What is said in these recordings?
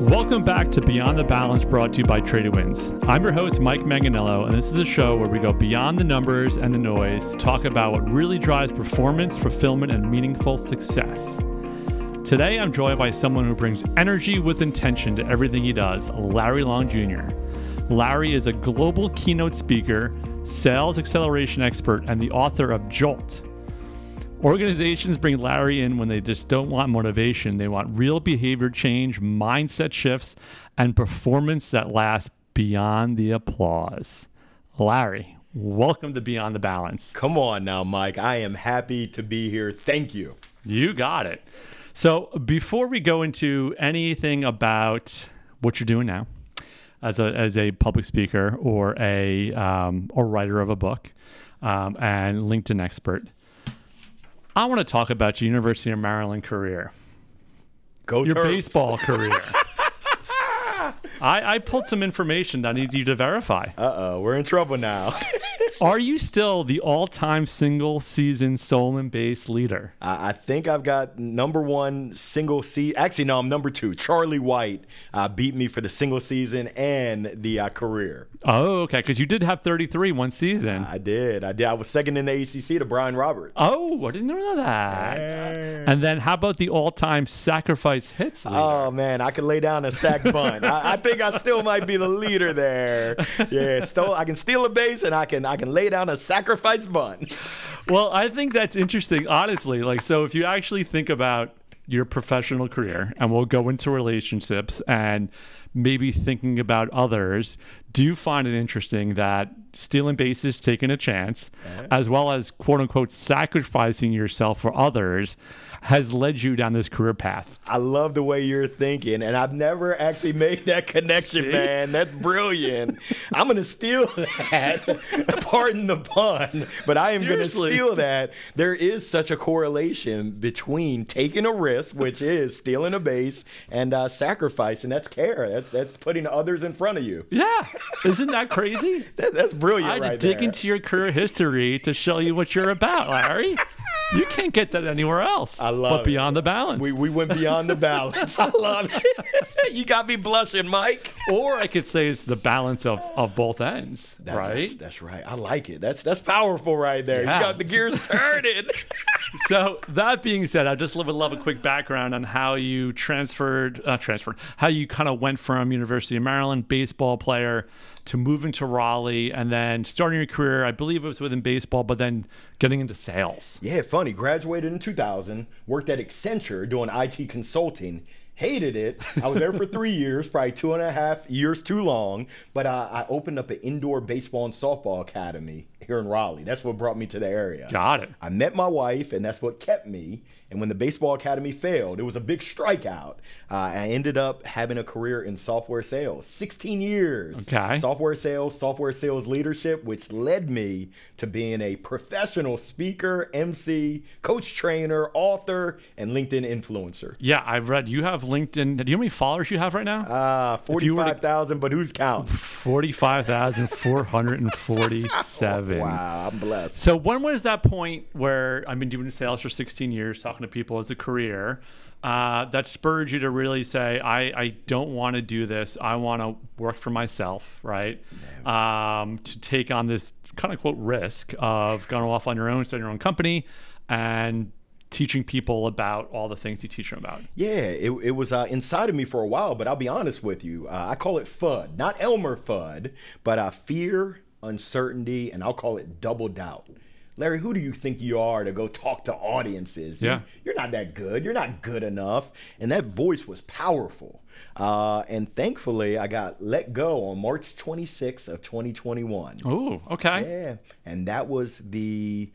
Welcome back to Beyond the Balance, brought to you by TradeWinds. I'm your host, Mike Manganillo, and this is a show where we go beyond the numbers and the noise to talk about what really drives performance, fulfillment, and meaningful success. Today, I'm joined by someone who brings energy with intention to everything he does, Larry Long Jr. Larry is a global keynote speaker, sales acceleration expert, and the author of Jolt. Organizations bring Larry in when they just don't want motivation. They want real behavior change, mindset shifts, and performance that lasts beyond the applause. Larry, welcome to Beyond the Balance. Come on now, Mike. I am happy to be here. Thank you. You got it. So before we go into anything about what you're doing now as a public speaker or a writer of a book and LinkedIn expert, I want to talk about your University of Maryland career. Go your Terps. Baseball career. I pulled some information that I need you to verify. We're in trouble now. Are you still the all-time single-season stolen base leader? I think I've got number one single season. Actually, no, I'm number two. Charlie White beat me for the single season and the career. Oh, okay, because you did have 33 one season. I did. I was second in the ACC to Brian Roberts. Oh, I didn't know that. And then how about the all-time sacrifice hits leader? Oh, man, I could lay down a sack bunt. I think I still might be the leader there. Yeah, I can steal a base and I can lay down a sacrifice bunt. Well, I think that's interesting, honestly. So if you actually think about your professional career, and we'll go into relationships and maybe thinking about others, do you find it interesting that stealing bases, taking a chance, as well as quote unquote sacrificing yourself for others, has led you down this career path? I love the way you're thinking, and I've never actually made that connection, See? man. That's brilliant. I'm going to steal that. Pardon the pun, but I am going to steal that. There is such a correlation between taking a risk, which is stealing a base, and sacrifice, and that's care. That's putting others in front of you. Yeah. Isn't that crazy? That's brilliant I had right to dig there. into your career history to show you what you're about, Larry. You can't get that anywhere else. I love but it. Beyond the Balance. We went beyond the balance. I love it. You got me blushing, Mike. Or I could say it's the balance of both ends, right? That's right. I like it. That's powerful right there. Yeah. You got the gears turning. So that being said, I just would love a quick background on how you how you kind of went from University of Maryland baseball player to moving to Raleigh and then starting your career. I believe it was within baseball, but then getting into sales. Yeah, funny. Graduated in 2000, worked at Accenture doing IT consulting. Hated it. I was there for 3 years, probably 2.5 years too long. But I opened up an indoor baseball and softball academy here in Raleigh. That's what brought me to the area. Got it. I met my wife, and that's what kept me. And when the baseball academy failed, it was a big strikeout. I ended up having a career in software sales, 16 years. Okay. Software sales leadership, which led me to being a professional speaker, MC, coach trainer, author, and LinkedIn influencer. Yeah, I've read you have LinkedIn. Do you know how many followers you have right now? 45,000, but who's counting? 45,447. Wow, I'm blessed. So when was that point where I've been doing sales for 16 years, talking to people as a career, that spurred you to really say, I don't want to do this. I want to work for myself, right? To take on this kind of quote risk of going off on your own, starting your own company, and teaching people about all the things you teach them about. Yeah, it was inside of me for a while, but I'll be honest with you. I call it FUD, not Elmer Fudd, but fear, uncertainty, and I'll call it double doubt. Larry, who do you think you are to go talk to audiences? Yeah. You're not that good. You're not good enough. And that voice was powerful. And thankfully, I got let go on March 26th of 2021. Oh, okay. Yeah. And that was the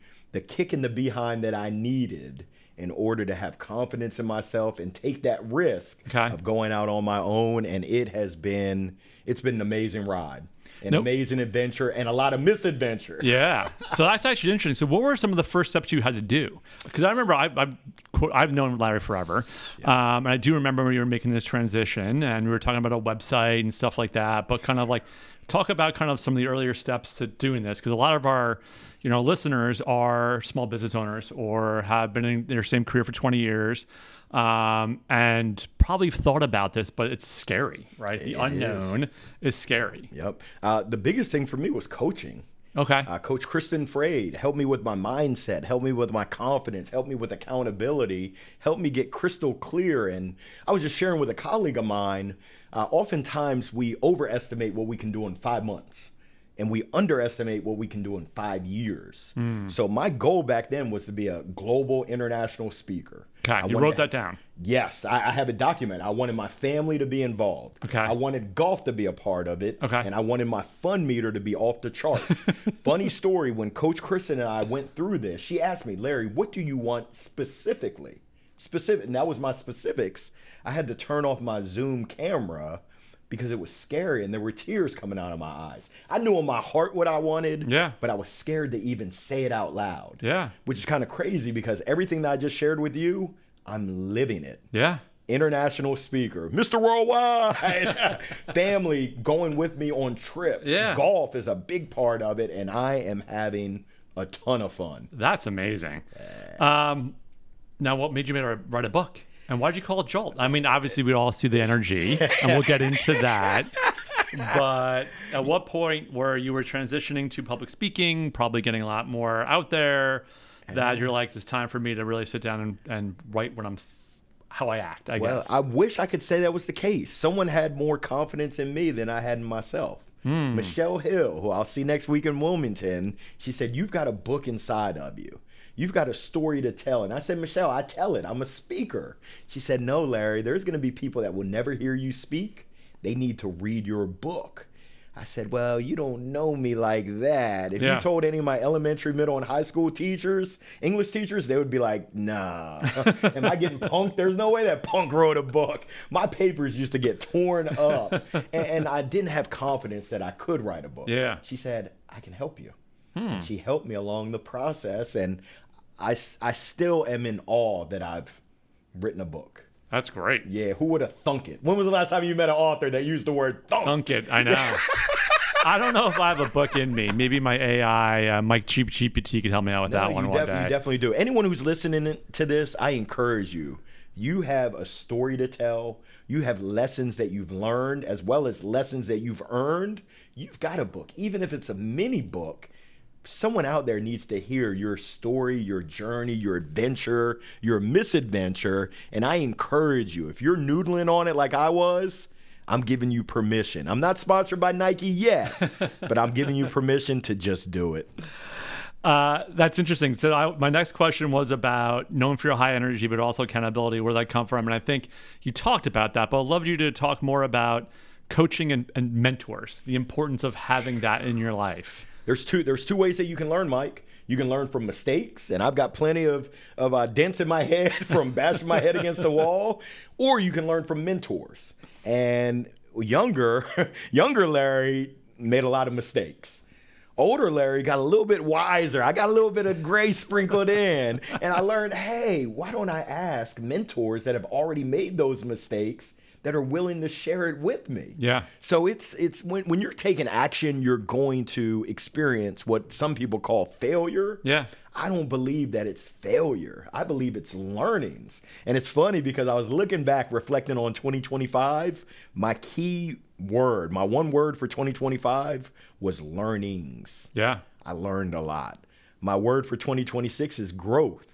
kick in the behind that I needed in order to have confidence in myself and take that risk of going out on my own. And it's been an amazing ride. An amazing adventure and a lot of misadventure. Yeah. So that's actually interesting. So what were some of the first steps you had to do? Because I remember I've known Larry forever. Yeah. And I do remember when you were making this transition and we were talking about a website and stuff like that. But kind of like Talk about kind of some of the earlier steps to doing this, because a lot of our, listeners are small business owners or have been in their same career for 20 years, and probably thought about this, but it's scary, right? The unknown is scary. Yep. The biggest thing for me was coaching. Okay. Coach Kristen Frade helped me with my mindset, helped me with my confidence, helped me with accountability, helped me get crystal clear. And I was just sharing with a colleague of mine, oftentimes we overestimate what we can do in 5 months and we underestimate what we can do in 5 years. So my goal back then was to be a global international speaker. Okay, you wrote that down. Yes, I have it documented. I wanted my family to be involved. Okay. I wanted golf to be a part of it. Okay. And I wanted my fun meter to be off the charts. Funny story, when Coach Kristen and I went through this, she asked me, Larry, what do you want specifically? And that was my specifics. I had to turn off my Zoom camera because it was scary and there were tears coming out of my eyes. I knew in my heart what I wanted, but I was scared to even say it out loud. Yeah. Which is kind of crazy because everything that I just shared with you, I'm living it. Yeah. International speaker, Mr. Worldwide, family going with me on trips. Yeah. Golf is a big part of it, and I am having a ton of fun. That's amazing. Now, what made you write a book? And why'd you call it Jolt? I mean, obviously, we all see the energy, and we'll get into that. But at what point where you were transitioning to public speaking, probably getting a lot more out there, that you're like, it's time for me to really sit down and write how I act, I guess. Well, I wish I could say that was the case. Someone had more confidence in me than I had in myself. Michelle Hill, who I'll see next week in Wilmington, she said, you've got a book inside of you. You've got a story to tell. And I said, Michelle, I tell it. I'm a speaker. She said, no, Larry, there's going to be people that will never hear you speak. They need to read your book. I said, well, you don't know me like that. If you told any of my elementary, middle, and high school teachers, English teachers, they would be like, nah. Am I getting punked? There's no way that punk wrote a book. My papers used to get torn up. And I didn't have confidence that I could write a book. Yeah. She said, I can help you. And she helped me along the process. And I still am in awe that I've written a book. That's great. Yeah, who would have thunk it? When was the last time you met an author that used the word thunk? Thunk it, I know. I don't know if I have a book in me. Maybe my AI, Mike GPT, could help me out with that one day. You definitely do. Anyone who's listening to this, I encourage you. You have a story to tell. You have lessons that you've learned as well as lessons that you've earned. You've got a book. Even if it's a mini book, someone out there needs to hear your story, your journey, your adventure, your misadventure. And I encourage you, if you're noodling on it like I was, I'm giving you permission. I'm not sponsored by Nike yet, but I'm giving you permission to just do it. That's interesting. So my next question was about known for your high energy, but also accountability. Where did that come from? And I think you talked about that, but I'd love you to talk more about coaching and mentors, the importance of having that in your life. There's two ways that you can learn, Mike. You can learn from mistakes, and I've got plenty of dents in my head from bashing my head against the wall, or you can learn from mentors. And younger Larry made a lot of mistakes. Older Larry got a little bit wiser. I got a little bit of grace sprinkled in, and I learned, hey, why don't I ask mentors that have already made those mistakes that are willing to share it with me? Yeah. So it's when you're taking action, you're going to experience what some people call failure. Yeah. I don't believe that it's failure. I believe it's learnings. And it's funny because I was looking back, reflecting on 2025. My key word, my one word for 2025 was learnings. Yeah. I learned a lot. My word for 2026 is growth.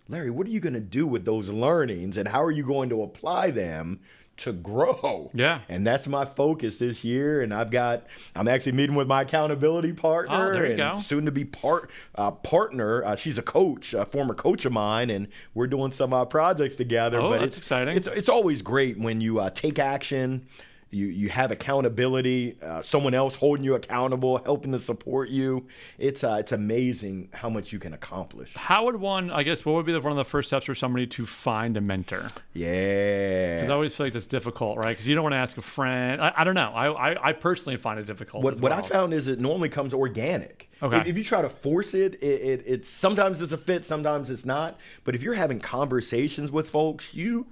Larry, what are you going to do with those learnings and how are you going to apply them to grow? Yeah. And that's my focus this year. And I'm actually meeting with my accountability partner. Oh, there you and go. soon to be partner. She's a coach, a former coach of mine, and we're doing some projects together. Oh, but that's exciting. It's always great when you take action. You have accountability, someone else holding you accountable, helping to support you. It's amazing how much you can accomplish. How would one, I guess, what would be one of the first steps for somebody to find a mentor? Yeah. Because I always feel like that's difficult, right? Because you don't want to ask a friend. I don't know. I personally find it difficult. What I found is it normally comes organic. Okay. If you try to force it sometimes it's a fit, sometimes it's not. But if you're having conversations with folks, you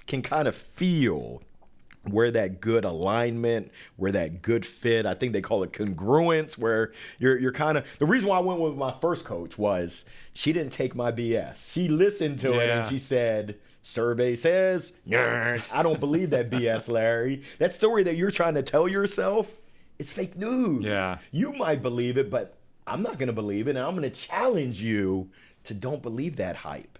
can kind of feel where that good alignment, where that good fit. I think they call it congruence, where you're kind of, the reason why I went with my first coach was she didn't take my BS. She listened to it and she said, survey says, I don't believe that BS, Larry. That story that you're trying to tell yourself, it's fake news. Yeah. You might believe it, but I'm not going to believe it. And I'm going to challenge you to don't believe that hype.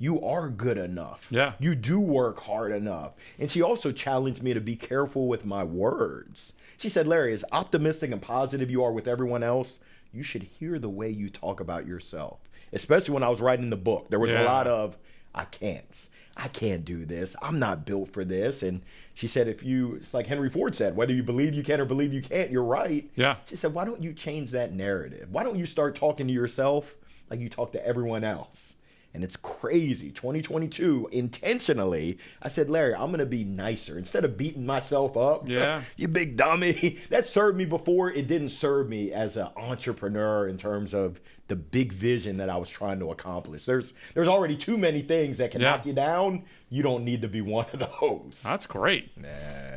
You are good enough. Yeah. You do work hard enough. And she also challenged me to be careful with my words. She said, Larry, as optimistic and positive you are with everyone else, you should hear the way you talk about yourself. Especially when I was writing the book. There was a lot of, I can't do this. I'm not built for this. And she said, it's like Henry Ford said, whether you believe you can or believe you can't, you're right. Yeah. She said, why don't you change that narrative? Why don't you start talking to yourself like you talk to everyone else? And it's crazy. 2022, intentionally, I said, Larry, I'm going to be nicer. Instead of beating myself up, you big dummy. That served me before. It didn't serve me as an entrepreneur in terms of the big vision that I was trying to accomplish. There's already too many things that can knock you down. You don't need to be one of those. That's great. Nah.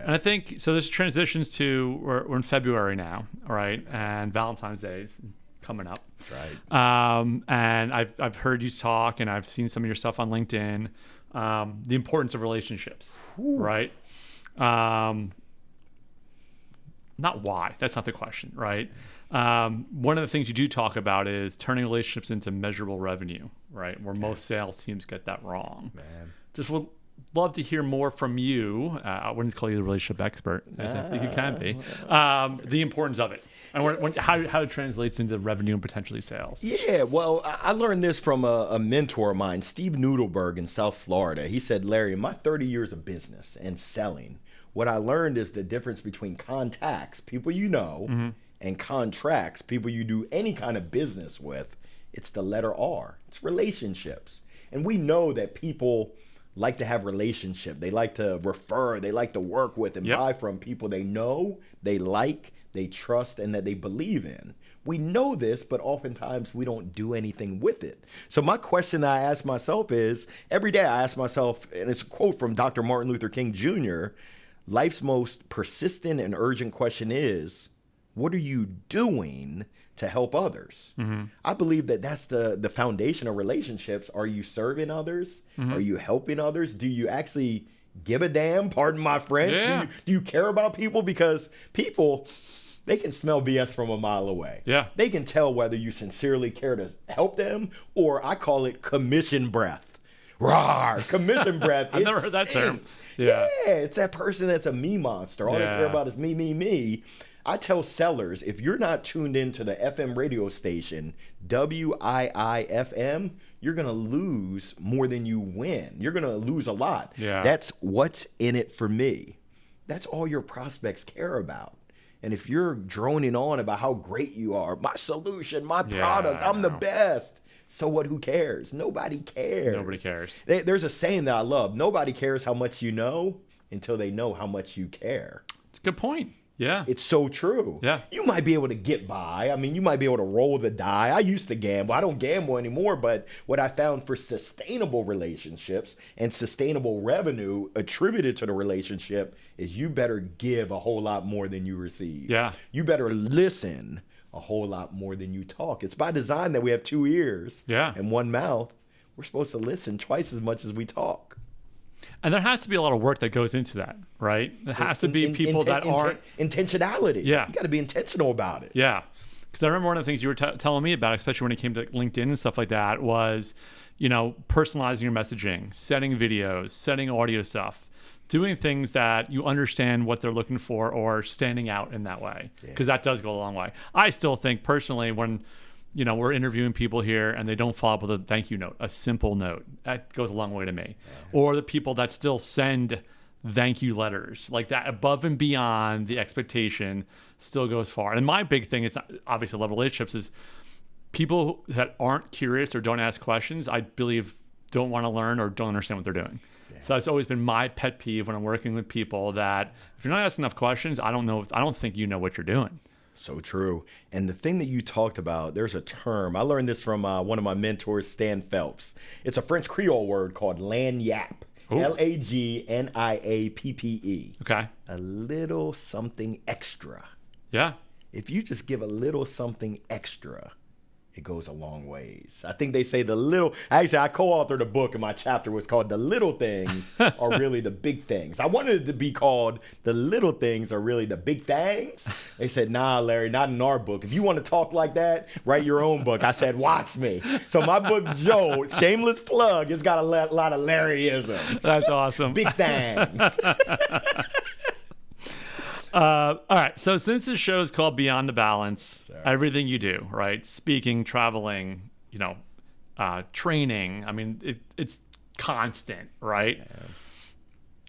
And I think, so this transitions to, we're in February now, right? And Valentine's Day is coming up. That's right. And I've heard you talk, and I've seen some of your stuff on LinkedIn. The importance of relationships, right? Not why. That's not the question, right? One of the things you do talk about is turning relationships into measurable revenue, right? Where most sales teams get that wrong. Man. Just would love to hear more from you. I wouldn't call you the relationship expert. I think you can be. The importance of it. And how it translates into revenue and potentially sales. Yeah, well, I learned this from a mentor of mine, Steve Noodleberg in South Florida. He said, Larry, in my 30 years of business and selling, what I learned is the difference between contacts, people you know, and contracts, people you do any kind of business with. It's the letter R. It's relationships. And we know that people like to have relationship. They like to refer. They like to work with and buy from people they know, they like, they trust, and that they believe in. We know this, but oftentimes we don't do anything with it. So my question that I ask myself is, every day I ask myself, and it's a quote from Dr. Martin Luther King Jr., life's most persistent and urgent question is, what are you doing to help others? I believe that that's the foundation of relationships. Are you serving others? Are you helping others? Do you actually give a damn? Pardon my French. Yeah. Do you care about people? Because people, they can smell BS from a mile away. Yeah. They can tell whether you sincerely care to help them, or I call it commission breath. Rawr, commission breath. I've never heard that term. Yeah, it's that person that's a me monster. All they care about is me, me, me. I tell sellers, if you're not tuned into the FM radio station, WIIFM, you're going to lose more than you win. You're going to lose a lot. Yeah. That's what's in it for me. That's all your prospects care about. And if you're droning on about how great you are, my solution, my product, I'm the best. So what, who cares? Nobody cares. Nobody cares. There's a saying that I love. Nobody cares how much you know until they know how much you care. It's a good point. Yeah. It's so true. Yeah. You might be able to get by. I mean, you might be able to roll the die. I used to gamble. I don't gamble anymore. But what I found for sustainable relationships and sustainable revenue attributed to the relationship is you better give a whole lot more than you receive. Yeah. You better listen a whole lot more than you talk. It's by design that we have 2 ears and 1 mouth. We're supposed to listen twice as much as we talk. And there has to be a lot of work that goes into that, right? There has to be people that aren't... Intentionality. Yeah. You got to be intentional about it. Yeah. Because I remember one of the things you were telling me about, especially when it came to LinkedIn and stuff like that, was, personalizing your messaging, setting videos, setting audio stuff, doing things that you understand what they're looking for or standing out in that way. Because that does go a long way. I still think personally when... we're interviewing people here and they don't follow up with a thank you note, a simple note. That goes a long way to me. Or the people that still send thank you letters, like that above and beyond the expectation still goes far. And my big thing is, obviously, love relationships, is people that aren't curious or don't ask questions, I believe don't want to learn or don't understand what they're doing. So that's always been my pet peeve when I'm working with people, that if you're not asking enough questions, I don't think you know what you're doing. So true. And the thing that you talked about, there's a term. I learned this from one of my mentors, Stan Phelps. It's a French Creole word called lagniappe. Lagniappe. Okay. A little something extra. Yeah. If you just give a little something extra, it goes a long ways. I think they say I co-authored a book, and my chapter was called The Little Things Are Really the Big Things. I wanted it to be called The Little Things Are Really the Big Things. They said, nah, Larry, not in our book. If you want to talk like that, write your own book. I said, watch me. So my book, Jolt, shameless plug, it's got a lot of Larryisms. That's awesome. Big things. All right. So since this show is called Beyond the Balance, everything you do, right? Speaking, traveling, training. I mean, it's constant, right? Yeah.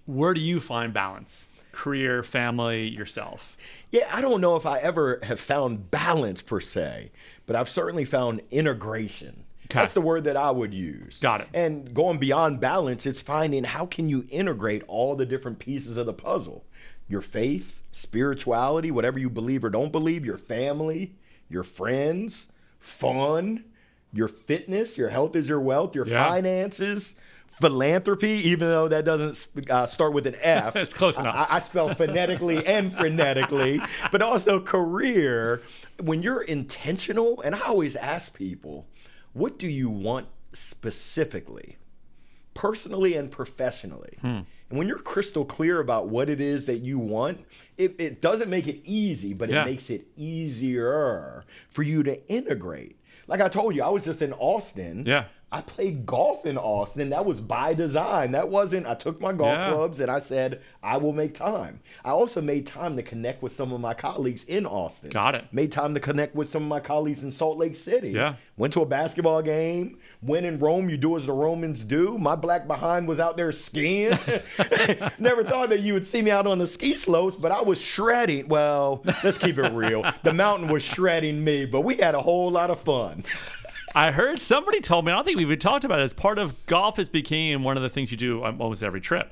Where do you find balance? Career, family, yourself? Yeah, I don't know if I ever have found balance per se, but I've certainly found integration. Okay. That's the word that I would use. Got it. And going beyond balance, it's finding how can you integrate all the different pieces of the puzzle. Your faith, spirituality, whatever you believe or don't believe, your family, your friends, fun, your fitness, your health is your wealth, your finances, philanthropy, even though that doesn't start with an F. It's close enough. I spell phonetically and frenetically, but also career. When you're intentional, and I always ask people, what do you want specifically, personally and professionally? And when you're crystal clear about what it is that you want, it doesn't make it easy, but it makes it easier for you to integrate. Like I told you, I was just in Austin. Yeah. I played golf in Austin. That was by design. That wasn't, I took my golf clubs and I said, I will make time. I also made time to connect with some of my colleagues in Austin. Got it. Made time to connect with some of my colleagues in Salt Lake City. Yeah. Went to a basketball game. When in Rome, you do as the Romans do. My black behind was out there skiing. Never thought that you would see me out on the ski slopes, but I was shredding. Well, let's keep it real. The mountain was shredding me, but we had a whole lot of fun. I heard somebody told me, I don't think we even talked about it, as part of golf has became one of the things you do on almost every trip.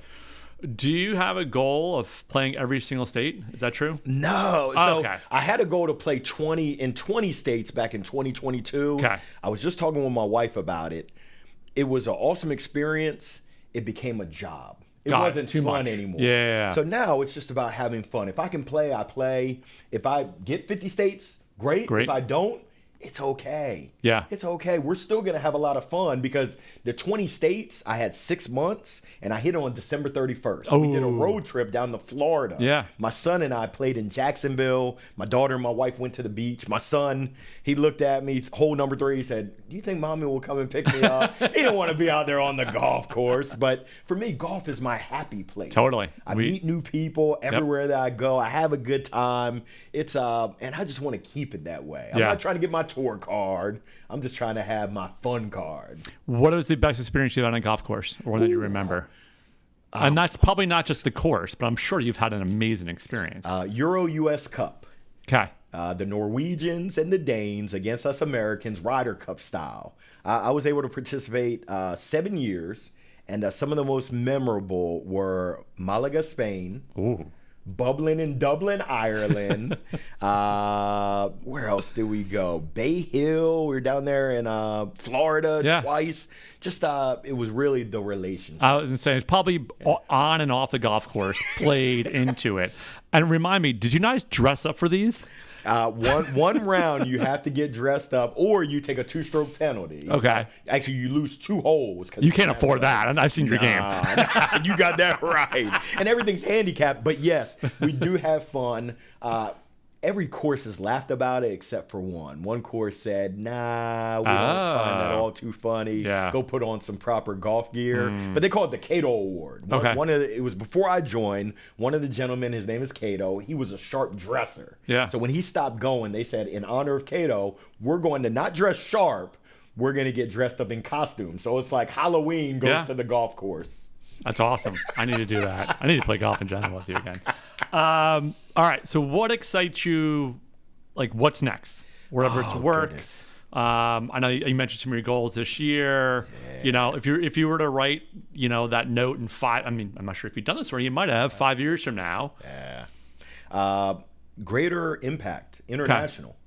Do you have a goal of playing every single state? Is that true? No. So I had a goal to play 20 states back in 2022. Okay. I was just talking with my wife about it. It was an awesome experience. It became a job. It wasn't too fun anymore. Yeah. So now it's just about having fun. If I can play, I play. If I get 50 states, great. If I don't, it's okay. Yeah. It's okay. We're still going to have a lot of fun because the 20 states, I had 6 months and I hit on December 31st. Oh. We did a road trip down to Florida. Yeah. My son and I played in Jacksonville. My daughter and my wife went to the beach. My son, he looked at me, hole number 3, he said, do you think mommy will come and pick me up? He didn't want to be out there on the golf course. But for me, golf is my happy place. Totally. I meet new people everywhere that I go. I have a good time. It's and I just want to keep it that way. I'm not trying to get my tour card. I'm just trying to have my fun card. What was the best experience you had on a golf course, or one that you remember? And that's probably not just the course, but I'm sure you've had an amazing experience. Euro US Cup. Okay. The Norwegians and the Danes against us Americans, Ryder Cup style. I was able to participate 7 years, and some of the most memorable were Malaga, Spain. Ooh. Bubbling in Dublin, Ireland. Where else did we go? Bay Hill. We were down there in Florida twice. Just it was really the relationship. I was going to say, it's probably on and off the golf course, played into it. And remind me, did you guys dress up for these? One round you have to get dressed up, or you take a 2-stroke penalty. Okay. Actually, you lose 2 holes. You can't afford that. I've seen your game. You got that right. And everything's handicapped. But yes, we do have fun. Every course has laughed about it except for one. One course said, nah, we don't find that all too funny. Yeah. Go put on some proper golf gear. But they call it the Cato Award. It was before I joined. One of the gentlemen, his name is Cato. He was a sharp dresser. Yeah. So when he stopped going, they said, in honor of Cato, we're going to not dress sharp. We're going to get dressed up in costumes. So it's like Halloween goes to the golf course. That's awesome. I need to do that. I need to play golf in general with you again. All right. So what excites you? Like, what's next? Wherever it's work. I know you mentioned some of your goals this year. Yeah. You know, if you were to write, that note in 5, I mean, I'm not sure if you've done this, or you might have 5 years from now. Yeah. Greater impact, international. Okay.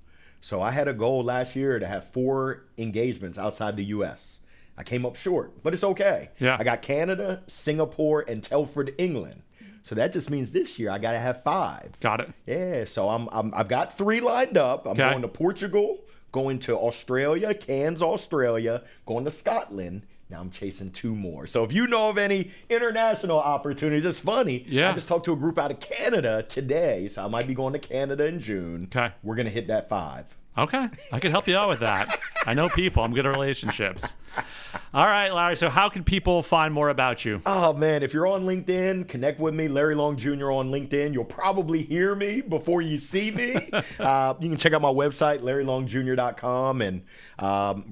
So I had a goal last year to have 4 engagements outside the U.S. I came up short, but it's okay. Yeah. I got Canada, Singapore, and Telford, England. So that just means this year I got to have 5. Got it. Yeah, so I've got 3 lined up. I'm going to Portugal, going to Australia, Cairns, Australia, going to Scotland. Now I'm chasing 2 more. So if you know of any international opportunities, it's funny. Yeah. I just talked to a group out of Canada today, so I might be going to Canada in June. Okay. We're going to hit that 5. Okay. I can help you out with that. I know people. I'm good at relationships. All right, Larry. So how can people find more about you? Oh, man. If you're on LinkedIn, connect with me, Larry Long Jr. on LinkedIn. You'll probably hear me before you see me. You can check out my website, LarryLongJr.com, and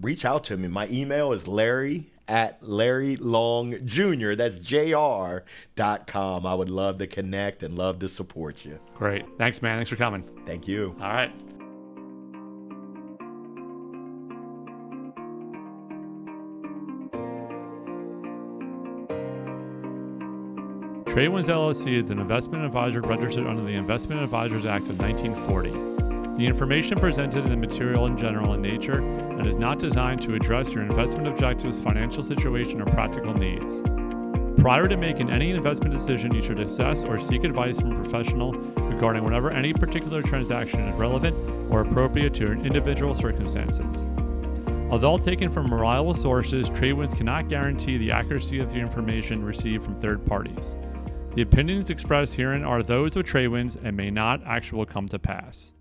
reach out to me. My email is Larry@LarryLongJr. That's JR.com. I would love to connect and love to support you. Great. Thanks, man. Thanks for coming. Thank you. All right. TradeWinds LLC is an investment advisor registered under the Investment Advisors Act of 1940. The information presented in the material in general in nature and is not designed to address your investment objectives, financial situation, or practical needs. Prior to making any investment decision, you should assess or seek advice from a professional regarding whenever any particular transaction is relevant or appropriate to your individual circumstances. Although taken from reliable sources, TradeWinds cannot guarantee the accuracy of the information received from third parties. The opinions expressed herein are those of TradeWinds and may not actually come to pass.